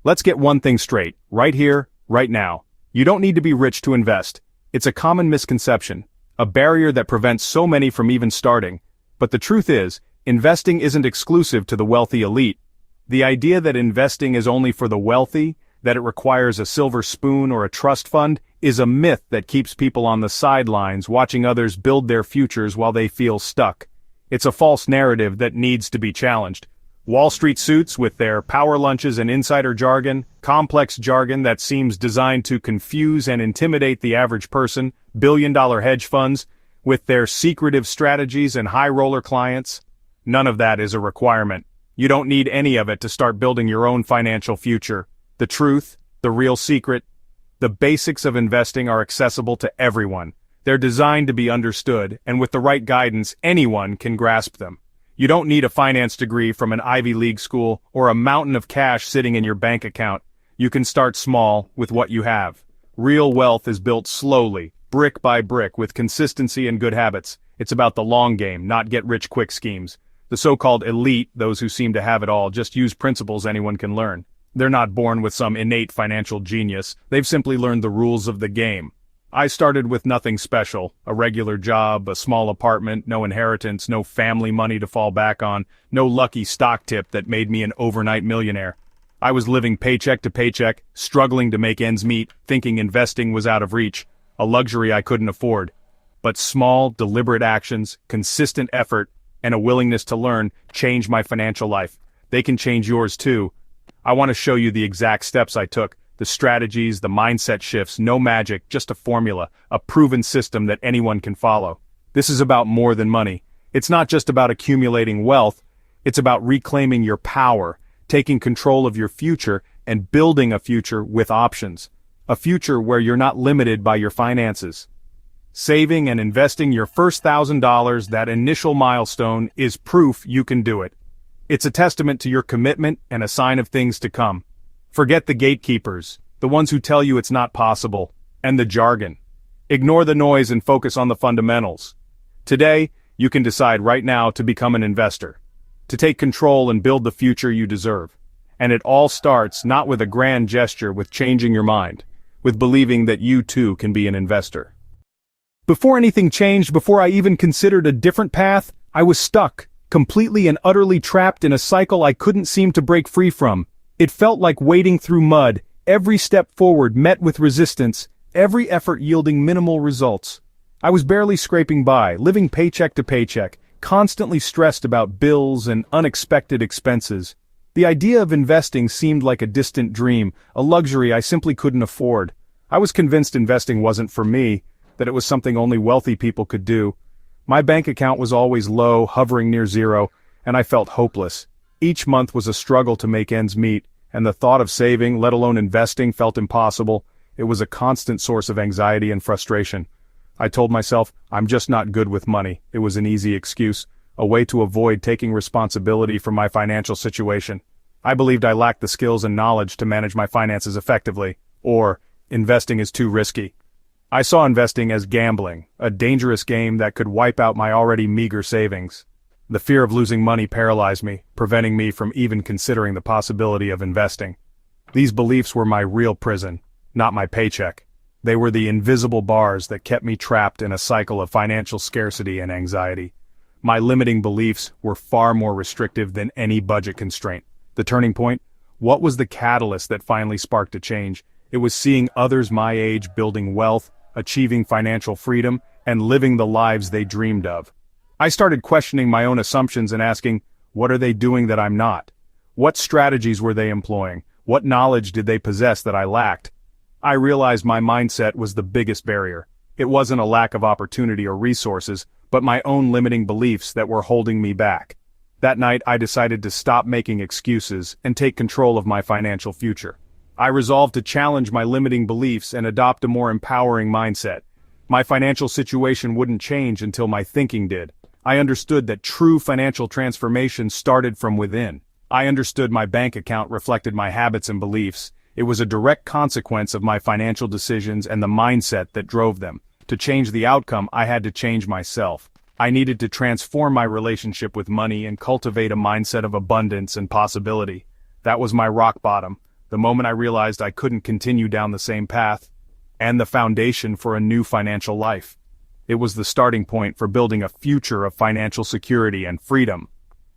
Let's get one thing straight, right here, right now. You don't need to be rich to invest. It's a common misconception, a barrier that prevents so many from even starting. But the truth is, investing isn't exclusive to the wealthy elite. The idea that investing is only for the wealthy, that it requires a silver spoon or a trust fund, is a myth that keeps people on the sidelines watching others build their futures while they feel stuck. It's a false narrative that needs to be challenged. Wall Street suits with their power lunches and insider jargon, complex jargon that seems designed to confuse and intimidate the average person, billion-dollar hedge funds, with their secretive strategies and high-roller clients. None of that is a requirement. You don't need any of it to start building your own financial future. The truth, the real secret, the basics of investing are accessible to everyone. They're designed to be understood, and with the right guidance, anyone can grasp them. You don't need a finance degree from an Ivy League school or a mountain of cash sitting in your bank account. You can start small with what you have. Real wealth is built slowly, brick by brick, with consistency and good habits. It's about the long game, not get-rich-quick schemes. The so-called elite, those who seem to have it all, just use principles anyone can learn. They're not born with some innate financial genius. They've simply learned the rules of the game. I started with nothing special, a regular job, a small apartment, no inheritance, no family money to fall back on, no lucky stock tip that made me an overnight millionaire. I was living paycheck to paycheck, struggling to make ends meet, thinking investing was out of reach, a luxury I couldn't afford. But small, deliberate actions, consistent effort, and a willingness to learn changed my financial life. They can change yours too. I want to show you the exact steps I took. The strategies, the mindset shifts, no magic, just a formula, a proven system that anyone can follow. This is about more than money. It's not just about accumulating wealth, it's about reclaiming your power, taking control of your future, and building a future with options. A future where you're not limited by your finances. Saving and investing your first $1,000, that initial milestone, is proof you can do it. It's a testament to your commitment and a sign of things to come. Forget the gatekeepers, the ones who tell you it's not possible, and the jargon. Ignore the noise and focus on the fundamentals. Today, you can decide right now to become an investor, to take control and build the future you deserve. And it all starts not with a grand gesture, with changing your mind, with believing that you too can be an investor. Before anything changed, before I even considered a different path, I was stuck, completely and utterly trapped in a cycle I couldn't seem to break free from. It felt like wading through mud, every step forward met with resistance, every effort yielding minimal results. I was barely scraping by, living paycheck to paycheck, constantly stressed about bills and unexpected expenses. The idea of investing seemed like a distant dream, a luxury I simply couldn't afford. I was convinced investing wasn't for me, that it was something only wealthy people could do. My bank account was always low, hovering near zero, and I felt hopeless. Each month was a struggle to make ends meet, and the thought of saving, let alone investing, felt impossible. It was a constant source of anxiety and frustration. I told myself, I'm just not good with money. It was an easy excuse, a way to avoid taking responsibility for my financial situation. I believed I lacked the skills and knowledge to manage my finances effectively, or investing is too risky. I saw investing as gambling, a dangerous game that could wipe out my already meager savings. The fear of losing money paralyzed me, preventing me from even considering the possibility of investing. These beliefs were my real prison, not my paycheck. They were the invisible bars that kept me trapped in a cycle of financial scarcity and anxiety. My limiting beliefs were far more restrictive than any budget constraint. The turning point? What was the catalyst that finally sparked a change? It was seeing others my age building wealth, achieving financial freedom, and living the lives they dreamed of. I started questioning my own assumptions and asking, what are they doing that I'm not? What strategies were they employing? What knowledge did they possess that I lacked? I realized my mindset was the biggest barrier. It wasn't a lack of opportunity or resources, but my own limiting beliefs that were holding me back. That night, I decided to stop making excuses and take control of my financial future. I resolved to challenge my limiting beliefs and adopt a more empowering mindset. My financial situation wouldn't change until my thinking did. I understood that true financial transformation started from within. I understood my bank account reflected my habits and beliefs. It was a direct consequence of my financial decisions and the mindset that drove them. To change the outcome, I had to change myself. I needed to transform my relationship with money and cultivate a mindset of abundance and possibility. That was my rock bottom, the moment I realized I couldn't continue down the same path, and the foundation for a new financial life. It was the starting point for building a future of financial security and freedom.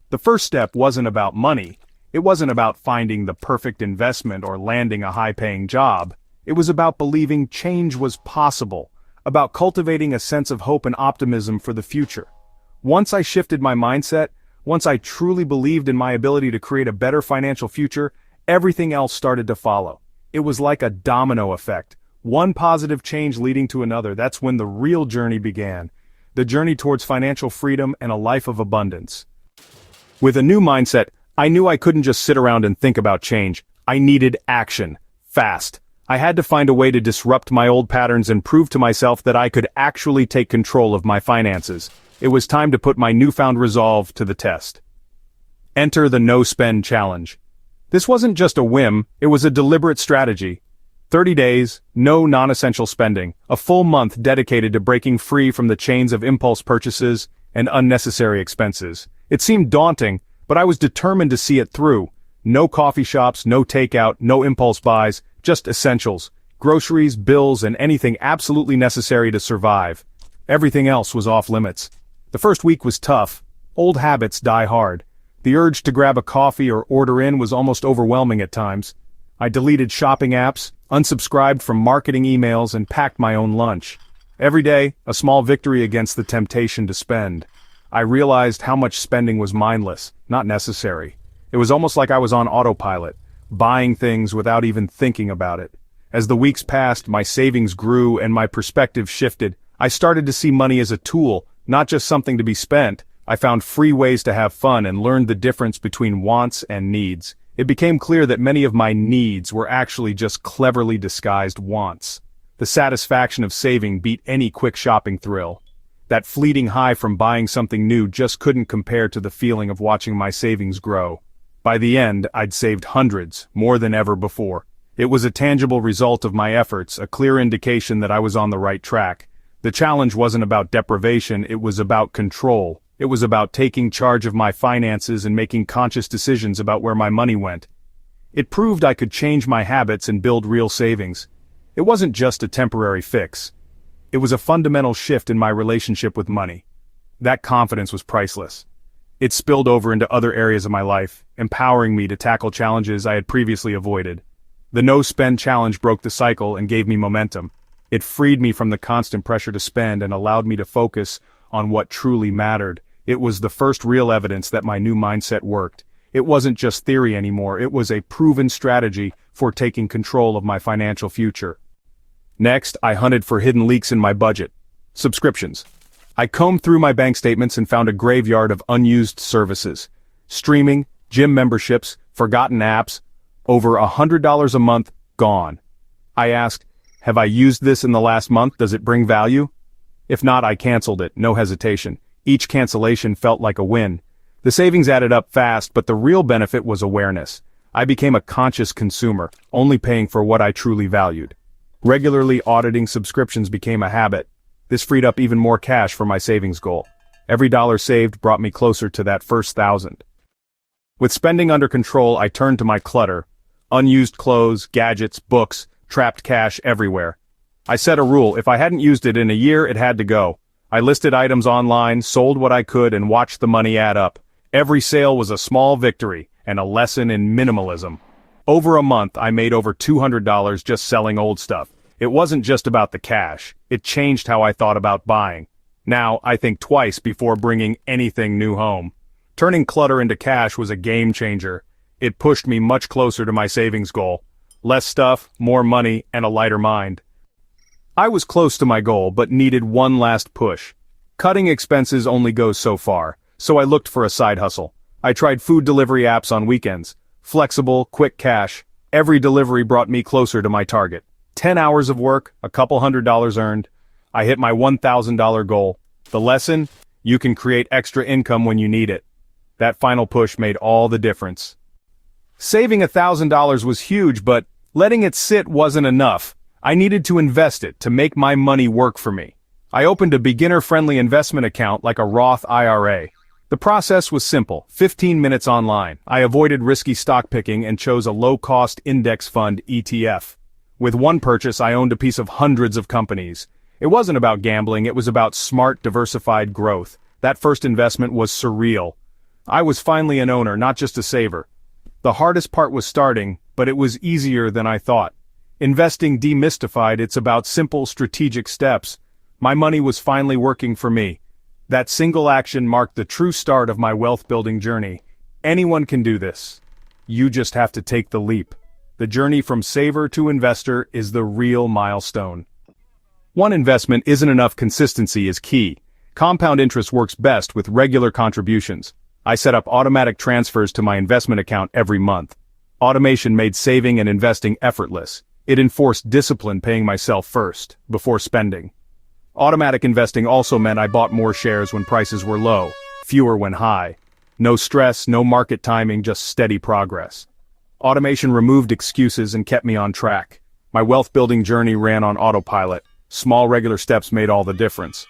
The first step wasn't about money. It wasn't about finding the perfect investment or landing a high-paying job. It was about believing change was possible, about cultivating a sense of hope and optimism for the future. Once I shifted my mindset, once I truly believed in my ability to create a better financial future, everything else started to follow. It was like a domino effect. One positive change leading to another. That's when the real journey began. The journey towards financial freedom and a life of abundance. With a new mindset, I knew I couldn't just sit around and think about change. I needed action. Fast. I had to find a way to disrupt my old patterns and prove to myself that I could actually take control of my finances. It was time to put my newfound resolve to the test. Enter the no-spend challenge. This wasn't just a whim, it was a deliberate strategy. 30 days, no non-essential spending, a full month dedicated to breaking free from the chains of impulse purchases and unnecessary expenses. It seemed daunting, but I was determined to see it through. No coffee shops, no takeout, no impulse buys, just essentials, groceries, bills, and anything absolutely necessary to survive. Everything else was off limits. The first week was tough. Old habits die hard. The urge to grab a coffee or order in was almost overwhelming at times. I deleted shopping apps, unsubscribed from marketing emails, and packed my own lunch. Every day, a small victory against the temptation to spend. I realized how much spending was mindless, not necessary. It was almost like I was on autopilot, buying things without even thinking about it. As the weeks passed, my savings grew and my perspective shifted. I started to see money as a tool, not just something to be spent. I found free ways to have fun and learned the difference between wants and needs. It became clear that many of my needs were actually just cleverly disguised wants. The satisfaction of saving beat any quick shopping thrill. That fleeting high from buying something new just couldn't compare to the feeling of watching my savings grow. By the end, I'd saved hundreds, more than ever before. It was a tangible result of my efforts, a clear indication that I was on the right track. The challenge wasn't about deprivation, it was about control. It was about taking charge of my finances and making conscious decisions about where my money went. It proved I could change my habits and build real savings. It wasn't just a temporary fix. It was a fundamental shift in my relationship with money. That confidence was priceless. It spilled over into other areas of my life, empowering me to tackle challenges I had previously avoided. The no-spend challenge broke the cycle and gave me momentum. It freed me from the constant pressure to spend and allowed me to focus on what truly mattered. It was the first real evidence that my new mindset worked. It wasn't just theory anymore, it was a proven strategy for taking control of my financial future. Next, I hunted for hidden leaks in my budget. Subscriptions. I combed through my bank statements and found a graveyard of unused services. Streaming, gym memberships, forgotten apps, over $100 a month, gone. I asked, have I used this in the last month? Does it bring value? If not, I canceled it, no hesitation. Each cancellation felt like a win. The savings added up fast, but the real benefit was awareness. I became a conscious consumer, only paying for what I truly valued. Regularly auditing subscriptions became a habit. This freed up even more cash for my savings goal. Every dollar saved brought me closer to that first 1,000. With spending under control, I turned to my clutter. Unused clothes, gadgets, books, trapped cash everywhere. I set a rule, if I hadn't used it in a year, it had to go. I listed items online, sold what I could, and watched the money add up. Every sale was a small victory, and a lesson in minimalism. Over a month, I made over $200 just selling old stuff. It wasn't just about the cash, it changed how I thought about buying. Now, I think twice before bringing anything new home. Turning clutter into cash was a game changer. It pushed me much closer to my savings goal. Less stuff, more money, and a lighter mind. I was close to my goal, but needed one last push. Cutting expenses only goes so far, so I looked for a side hustle. I tried food delivery apps on weekends. Flexible, quick cash. Every delivery brought me closer to my target. 10 hours of work, a couple $100 earned. I hit my $1,000 goal. The lesson? You can create extra income when you need it. That final push made all the difference. Saving $1,000 was huge, but letting it sit wasn't enough. I needed to invest it to make my money work for me. I opened a beginner-friendly investment account like a Roth IRA. The process was simple, 15 minutes online. I avoided risky stock picking and chose a low-cost index fund ETF. With one purchase, I owned a piece of hundreds of companies. It wasn't about gambling, it was about smart, diversified growth. That first investment was surreal. I was finally an owner, not just a saver. The hardest part was starting, but it was easier than I thought. Investing demystified, it's about simple, strategic steps. My money was finally working for me. That single action marked the true start of my wealth-building journey. Anyone can do this. You just have to take the leap. The journey from saver to investor is the real milestone. One investment isn't enough, consistency is key. Compound interest works best with regular contributions. I set up automatic transfers to my investment account every month. Automation made saving and investing effortless. It enforced discipline, paying myself first, before spending. Automatic investing also meant I bought more shares when prices were low, fewer when high. No stress, no market timing, just steady progress. Automation removed excuses and kept me on track. My wealth-building journey ran on autopilot. Small regular steps made all the difference.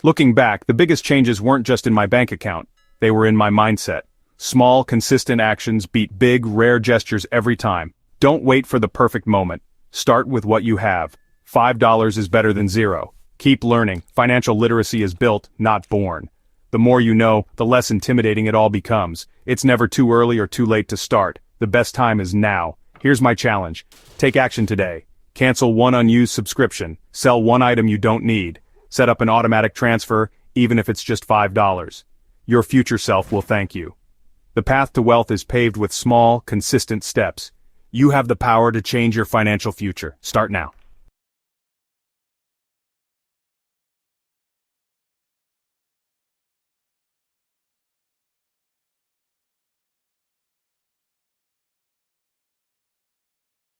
Looking back, the biggest changes weren't just in my bank account. They were in my mindset. Small, consistent actions beat big, rare gestures every time. Don't wait for the perfect moment. Start with what you have. $5 is better than zero. Keep learning. Financial literacy is built, not born. The more you know, the less intimidating it all becomes. It's never too early or too late to start. The best time is now. Here's my challenge. Take action today. Cancel one unused subscription. Sell one item you don't need. Set up an automatic transfer, even if it's just $5. Your future self will thank you. The path to wealth is paved with small, consistent steps. You have the power to change your financial future. Start now.